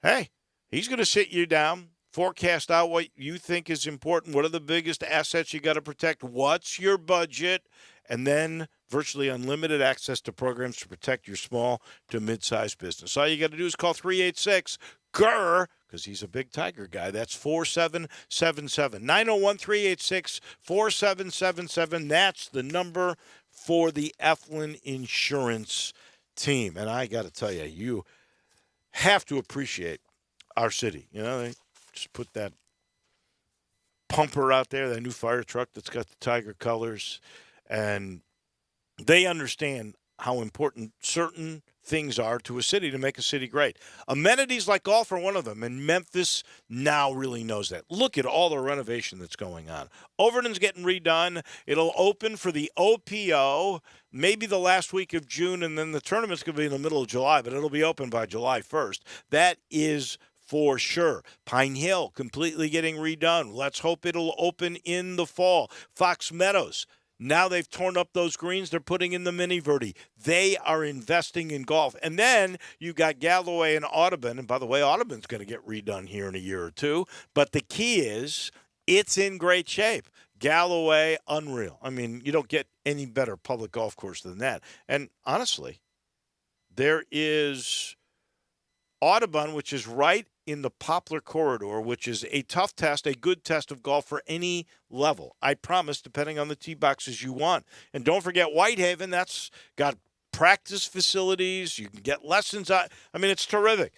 hey, he's going to sit you down, forecast out what you think is important, what are the biggest assets you got to protect, what's your budget, and then virtually unlimited access to programs to protect your small to mid-sized business. All you got to do is call 386-GRR, because he's a big Tiger guy. That's 4777. 901-386-4777. That's the number for the Eflin Insurance Team. And I got to tell you, you have to appreciate our city. You know, they just put that pumper out there, that new fire truck that's got the Tiger colors, and they understand how important certain things are to a city to make a city great. Amenities like golf are one of them, and Memphis now really knows that. Look at all the renovation that's going on. Overton's getting redone. It'll open for the OPO maybe the last week of June, and then the tournament's going to be in the middle of July, but it'll be open by July 1st. That is for sure. Pine Hill completely getting redone. Let's hope it'll open in the fall. Fox Meadows, now they've torn up those greens. They're putting in the mini verde. They are investing in golf. And then you got Galloway and Audubon. And by the way, Audubon's going to get redone here in a year or two. But the key is it's in great shape. Galloway, unreal. I mean, you don't get any better public golf course than that. And honestly, there is Audubon, which is right in the Poplar Corridor, which is a tough test, a good test of golf for any level. I promise, depending on the tee boxes you want. And don't forget Whitehaven, that's got practice facilities. You can get lessons. I mean, it's terrific.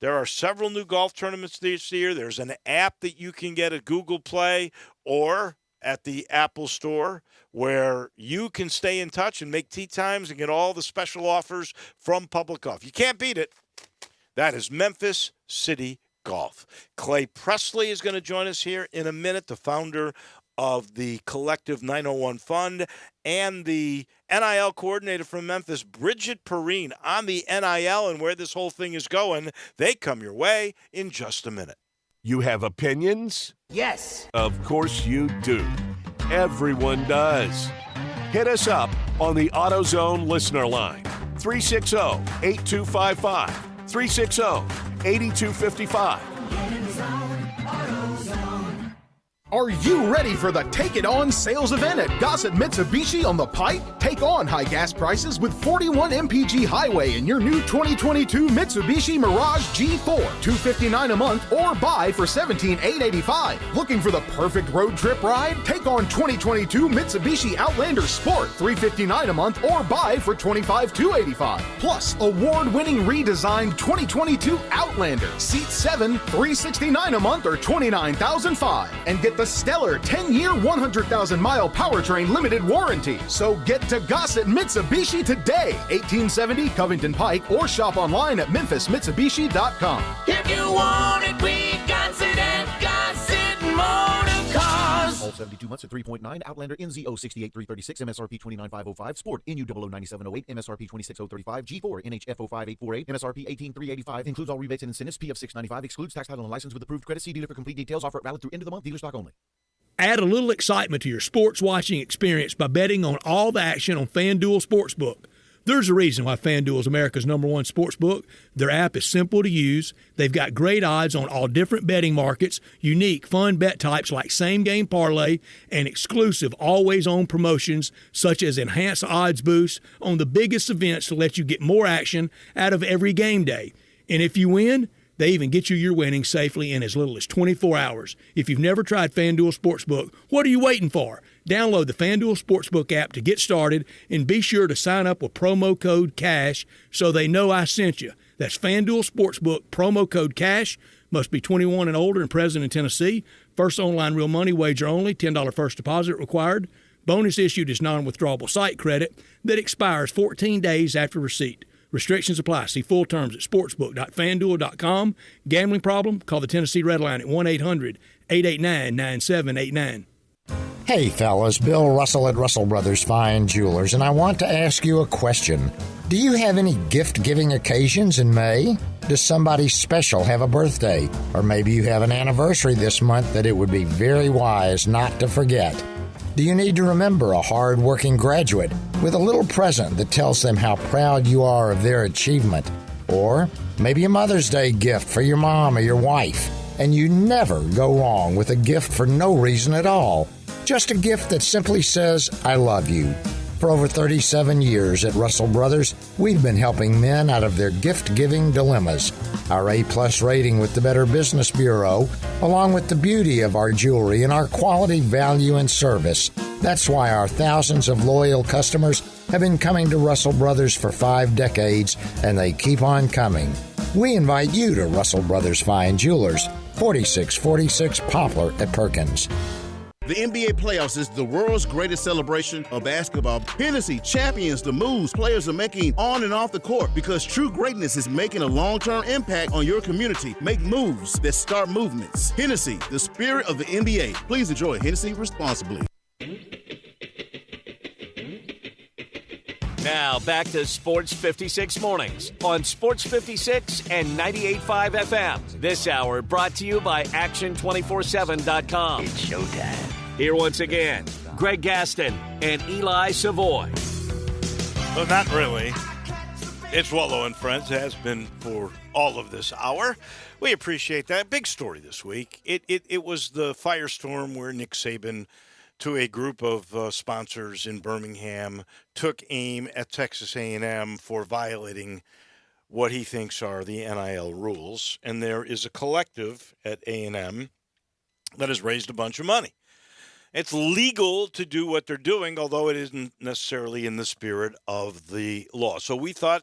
There are several new golf tournaments this year. There's an app that you can get at Google Play or at the Apple Store where you can stay in touch and make tee times and get all the special offers from Public Golf. You can't beat it. That is Memphis City Golf. Clay Presley is going to join us here in a minute, the founder of the Collective 901 Fund and the NIL coordinator from Memphis, Bridget Perrine, on the NIL and where this whole thing is going. They come your way in just a minute. You have opinions? Yes. Of course you do. Everyone does. Hit us up on the AutoZone listener line, 360-8255. 360-8255. Are you ready for the Take It On sales event at Gossett Mitsubishi on the Pike? Take on high gas prices with 41 MPG Highway in your new 2022 Mitsubishi Mirage G4, $259 a month, or buy for $17,885. Looking for the perfect road trip ride? Take on 2022 Mitsubishi Outlander Sport, $359 a month, or buy for $25,285. Plus, award-winning redesigned 2022 Outlander, Seat 7, $369 a month, or $29,005. And get the stellar 10-year, 100,000-mile powertrain limited warranty. So get to Gossett Mitsubishi today, 1870 Covington Pike, or shop online at memphismitsubishi.com. If you want it, we got it at Gossett Motor Cars. All 72 months at 3.9. Outlander NZO 68336. MSRP 29505. Sport NU 009708. MSRP 26035. G4 NHF 05848. MSRP 18385. Includes all rebates and incentives. PF 695. Excludes tax, title, and license with approved credit. See dealer for complete details. Offer valid through end of the month. Dealer stock only. Add a little excitement to your sports watching experience by betting on all the action on FanDuel Sportsbook. There's a reason why FanDuel is America's #1 sports book. Their app is simple to use. They've got great odds on all different betting markets, unique, fun bet types like same-game parlay, and exclusive, always-on promotions such as enhanced odds boosts on the biggest events to let you get more action out of every game day. And if you win, they even get you your winnings safely in as little as 24 hours. If you've never tried FanDuel Sportsbook, what are you waiting for? Download the FanDuel Sportsbook app to get started and be sure to sign up with promo code CASH so they know I sent you. That's FanDuel Sportsbook, promo code CASH. Must be 21 and older and present in Tennessee. First online real money wager only. $10 first deposit required. Bonus issued is non-withdrawable site credit that expires 14 days after receipt. Restrictions apply. See full terms at sportsbook.fanduel.com. Gambling problem? Call the Tennessee Red Line at 1-800-889-9789. Hey fellas, Bill Russell at Russell Brothers Fine Jewelers, and I want to ask you a question. Do you have any gift-giving occasions in May? Does somebody special have a birthday? Or maybe you have an anniversary this month that it would be very wise not to forget. Do you need to remember a hard-working graduate with a little present that tells them how proud you are of their achievement? Or maybe a Mother's Day gift for your mom or your wife. And you never go wrong with a gift for no reason at all. Just a gift that simply says, I love you. For over 37 years at Russell Brothers, we've been helping men out of their gift-giving dilemmas. Our A-plus rating with the Better Business Bureau, along with the beauty of our jewelry and our quality, value, and service. That's why our thousands of loyal customers have been coming to Russell Brothers for 5 decades, and they keep on coming. We invite you to Russell Brothers Fine Jewelers, 4646 Poplar at Perkins. The NBA playoffs is the world's greatest celebration of basketball. Hennessy champions the moves players are making on and off the court because true greatness is making a long-term impact on your community. Make moves that start movements. Hennessy, the spirit of the NBA. Please enjoy Hennessy responsibly. Now back to Sports 56 Mornings on Sports 56 and 98.5 FM. This hour brought to you by Action247.com. It's showtime. Here once again, Greg Gaston and Eli Savoy. Well, not really. It's Wolo and Friends, has been for all of this hour. We appreciate that. Big story this week. It was the firestorm where Nick Saban, to a group of sponsors in Birmingham, took aim at Texas A&M for violating what he thinks are the NIL rules. And there is a collective at A&M that has raised a bunch of money. It's legal to do what they're doing, although it isn't necessarily in the spirit of the law. So we thought,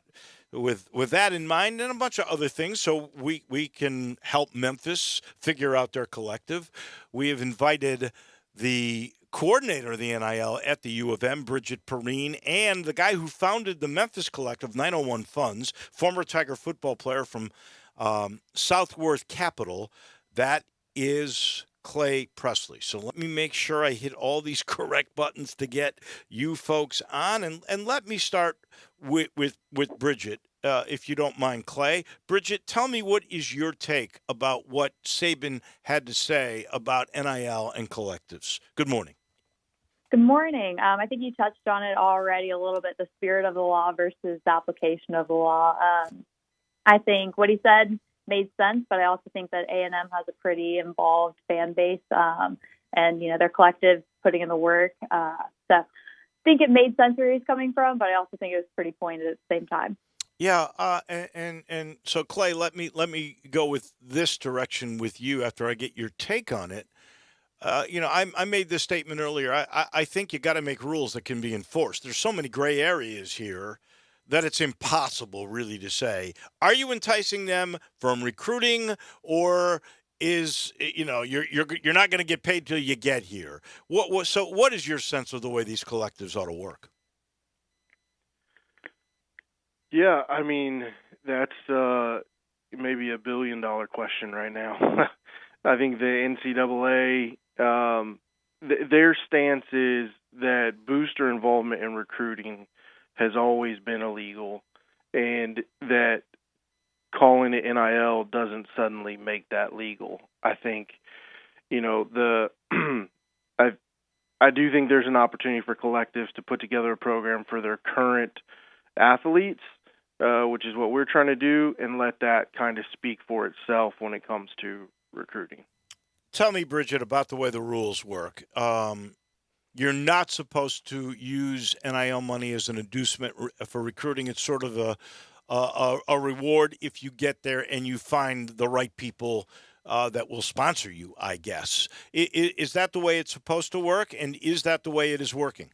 with that in mind and a bunch of other things, so we can help Memphis figure out their collective, we have invited the coordinator of the NIL at the U of M, Bridget Perrine, and the guy who founded the Memphis Collective, 901 Funds, former Tiger football player from Southworth Capital. That is Clay Presley. So let me make sure I hit all these correct buttons to get you folks on. And let me start with Bridget, if you don't mind, Clay. Bridget, tell me, what is your take about what Saban had to say about NIL and collectives? Good morning. Good morning. I think you touched on it already a little bit, the spirit of the law versus the application of the law. I think what he said made sense, but I also think that A&M has a pretty involved fan base, and, you know, their collective putting in the work. So I think it made sense where he's coming from, but I also think it was pretty pointed at the same time. Yeah, and so, Clay, let me go with this direction with you after I get your take on it. I made this statement earlier. I think you got to make rules that can be enforced. There's so many gray areas here that it's impossible really to say, are you enticing them from recruiting, or is, you're not going to get paid till you get here? So what is your sense of the way these collectives ought to work? Yeah, I mean, that's maybe $1 billion question right now. I think the NCAA, their stance is that booster involvement in recruiting has always been illegal, and that calling it NIL doesn't suddenly make that legal. I think, I do think there's an opportunity for collectives to put together a program for their current athletes, which is what we're trying to do, and let that kind of speak for itself when it comes to recruiting. Tell me, Bridget, about the way the rules work. You're not supposed to use NIL money as an inducement for recruiting. It's sort of a reward if you get there and you find the right people that will sponsor you, I guess. Is that the way it's supposed to work, and is that the way it is working?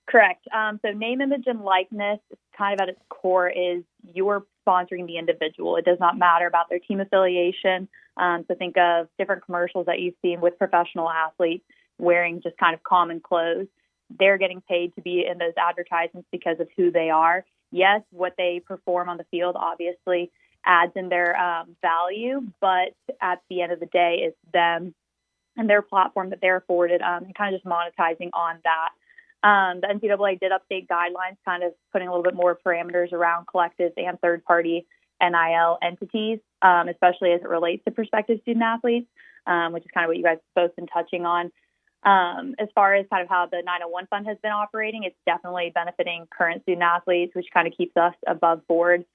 Correct. So name, image, and likeness, kind of at its core, is you're sponsoring the individual. It does not matter about their team affiliation. So think of different commercials that you've seen with professional athletes wearing just kind of common clothes. They're getting paid to be in those advertisements because of who they are. Yes, what they perform on the field obviously adds in their value, but at the end of the day, it's them and their platform that they're afforded, and kind of just monetizing on that. The NCAA did update guidelines, kind of putting a little bit more parameters around collectives and third-party NIL entities, especially as it relates to prospective student athletes, which is kind of what you guys have both been touching on. As far as kind of how the 901 fund has been operating, it's definitely benefiting current student athletes, which kind of keeps us above board.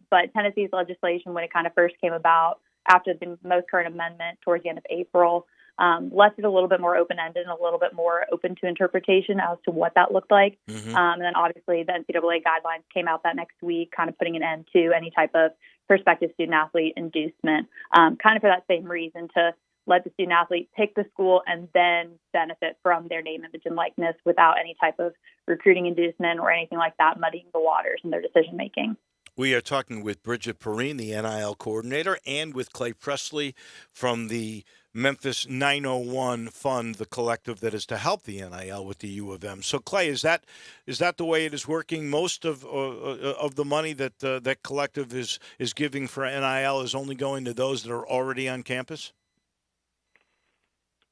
But Tennessee's legislation, when it kind of first came about after the most current amendment towards the end of April, left it a little bit more open-ended and a little bit more open to interpretation as to what that looked like. And then obviously the NCAA guidelines came out that next week, kind of putting an end to any type of prospective student-athlete inducement, kind of for that same reason, to let the student-athlete pick the school and then benefit from their name, image, and likeness without any type of recruiting inducement or anything like that muddying the waters in their decision-making. We are talking with Bridget Perrine, the NIL coordinator, and with Clay Presley from the Memphis 901 Fund, the collective that is to help the NIL with the U of M. So, Clay, is that the way it is working? Most of the money that that collective is giving for NIL is only going to those that are already on campus?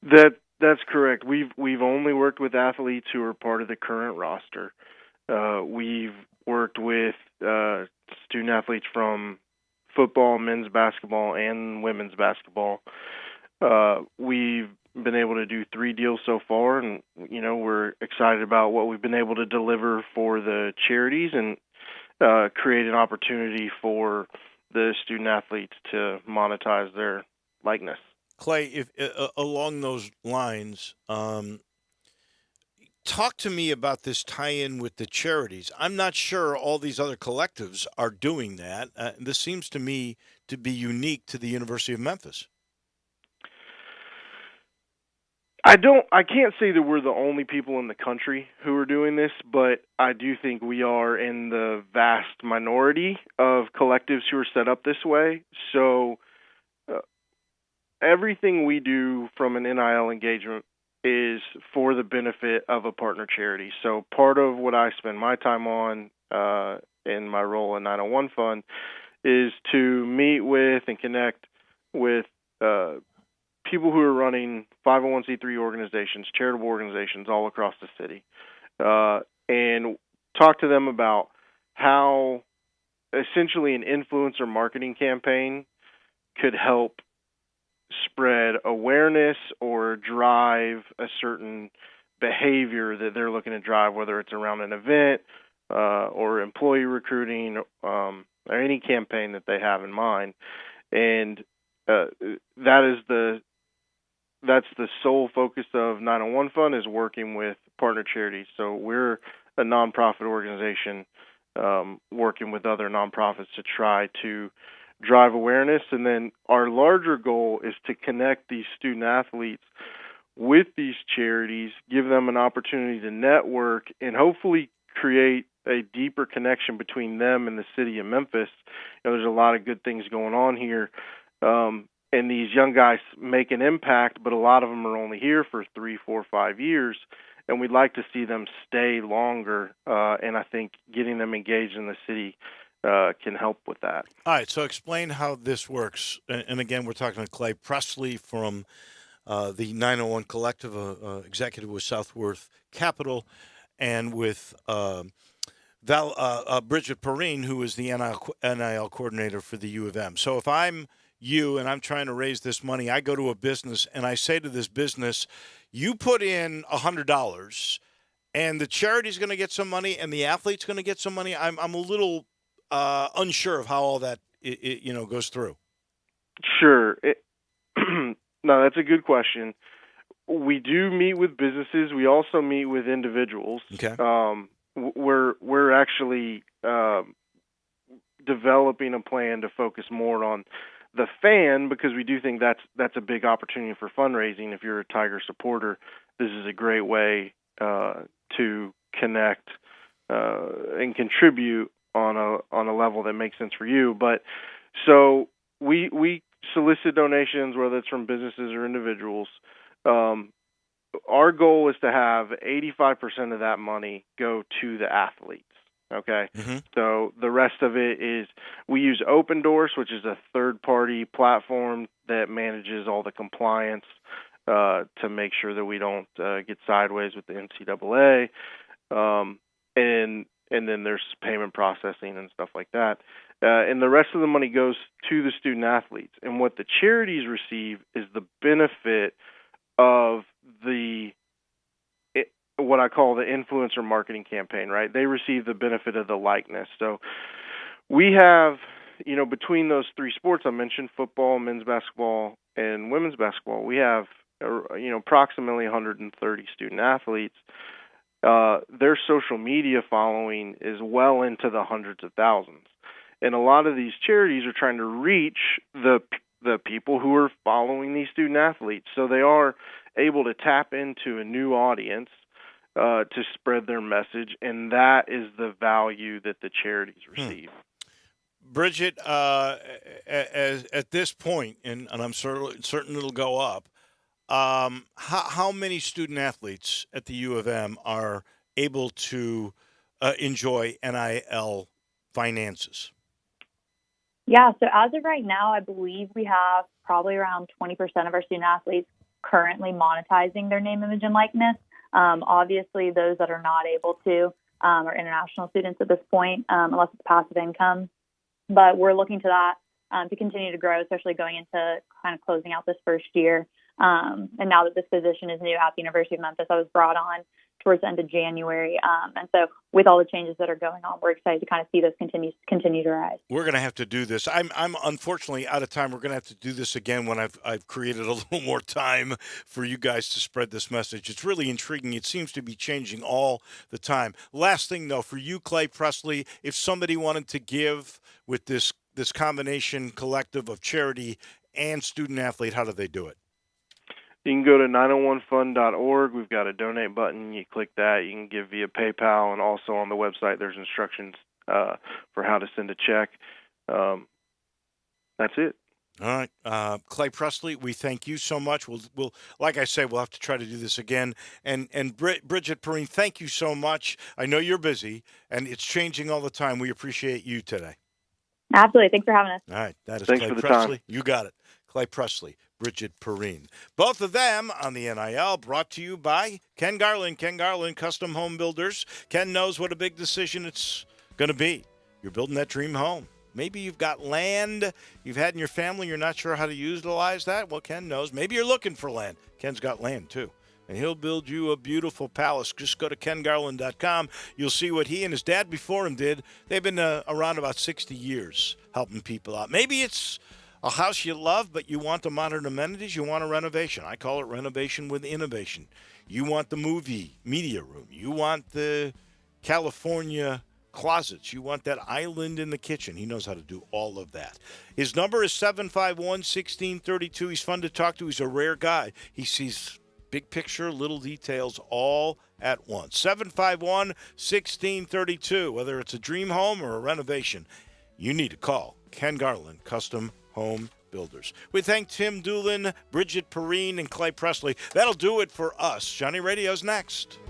That's correct. We've only worked with athletes who are part of the current roster. We've worked with student athletes from football, men's basketball, and women's basketball. We've been able to do 3 deals so far, and we're excited about what we've been able to deliver for the charities and create an opportunity for the student athletes to monetize their likeness. Clay, if along those lines, talk to me about this tie-in with the charities. I'm not sure all these other collectives are doing that. This seems to me to be unique to the University of Memphis. I can't say that we're the only people in the country who are doing this, but I do think we are in the vast minority of collectives who are set up this way. So everything we do from an NIL engagement is for the benefit of a partner charity. So part of what I spend my time on in my role in 901 Fund is to meet with and connect with people who are running 501c3 organizations, charitable organizations all across the city, and talk to them about how essentially an influencer marketing campaign could help spread awareness or drive a certain behavior that they're looking to drive, whether it's around an event or employee recruiting or any campaign that they have in mind. And that's the sole focus of 901 Fund, is working with partner charities. So we're a nonprofit organization working with other nonprofits to try to drive awareness, and then our larger goal is to connect these student athletes with these charities, give them an opportunity to network, and hopefully create a deeper connection between them and the city of Memphis. There's a lot of good things going on here, and these young guys make an impact, but a lot of them are only here for 3, 4, 5 years, and we'd like to see them stay longer, and I think getting them engaged in the city can help with that. All right, so explain how this works. And again, we're talking to Clay Presley from the 901 Collective, executive with Southworth Capital, and with Bridget Perrine, who is the NIL coordinator for the U of M. So if I'm you and I'm trying to raise this money, I go to a business and I say to this business, you put in $100 and the charity's going to get some money, and the athlete's going to get some money. I'm a little unsure of how all that goes through. Sure. No, that's a good question. We do meet with businesses. We also meet with individuals. Okay. We're actually developing a plan to focus more on the fan, because we do think that's a big opportunity for fundraising. If you're a Tiger supporter, this is a great way to connect and contribute on a level that makes sense for you. But so we solicit donations, whether it's from businesses or individuals. Our goal is to have 85% of that money go to the athletes. Okay. Mm-hmm. So the rest of it is, we use Open Doors, which is a third-party platform that manages all the compliance to make sure that we don't get sideways with the NCAA. And then there's payment processing and stuff like that. And the rest of the money goes to the student athletes. And what the charities receive is the benefit of what I call the influencer marketing campaign, right? They receive the benefit of the likeness. So we have, between those three sports I mentioned, football, men's basketball, and women's basketball, we have, approximately 130 student athletes. Their social media following is well into the hundreds of thousands. And a lot of these charities are trying to reach the people who are following these student athletes. So they are able to tap into a new audience to spread their message, and that is the value that the charities receive. Bridget, at this point, and I'm certain it'll go up, how many student athletes at the U of M are able to enjoy NIL finances? Yeah, so as of right now, I believe we have probably around 20% of our student athletes currently monetizing their name, image, and likeness. Obviously, those that are not able to are international students at this point, unless it's passive income. But we're looking to that to continue to grow, especially going into kind of closing out this first year. And now that this position is new at the University of Memphis, I was brought on towards the end of January. And so with all the changes that are going on, we're excited to kind of see those continue to rise. We're going to have to do this. I'm unfortunately out of time. We're going to have to do this again when I've created a little more time for you guys to spread this message. It's really intriguing. It seems to be changing all the time. Last thing, though, for you, Clay Presley, if somebody wanted to give with this combination collective of charity and student athlete, how do they do it? You can go to 901fund.org. We've got a donate button. You click that. You can give via PayPal, and also on the website there's instructions for how to send a check. That's it. All right. Clay Presley, we thank you so much. We'll like I say, we'll have to try to do this again. And Bridget Perrine, thank you so much. I know you're busy, and it's changing all the time. We appreciate you today. Absolutely. Thanks for having us. All right. That is Thanks Clay for the Presley. time. You got it. Clay Presley, Bridget Perrine. Both of them on the NIL, brought to you by Ken Garland. Ken Garland, Custom Home Builders. Ken knows what a big decision it's going to be. You're building that dream home. Maybe you've got land you've had in your family. You're not sure how to utilize that. Well, Ken knows. Maybe you're looking for land. Ken's got land, too. And he'll build you a beautiful palace. Just go to kengarland.com. You'll see what he and his dad before him did. They've been around about 60 years helping people out. Maybe it's a house you love, but you want the modern amenities. You want a renovation. I call it renovation with innovation. You want the media room. You want the California closets. You want that island in the kitchen. He knows how to do all of that. His number is 751-1632. He's fun to talk to. He's a rare guy. He sees big picture, little details all at once. 751-1632. Whether it's a dream home or a renovation, you need to call Ken Garland, Custom Home Builders. We thank Tim Doolin, Bridget Perrine, and Clay Presley. That'll do it for us. Johnny Radio's next.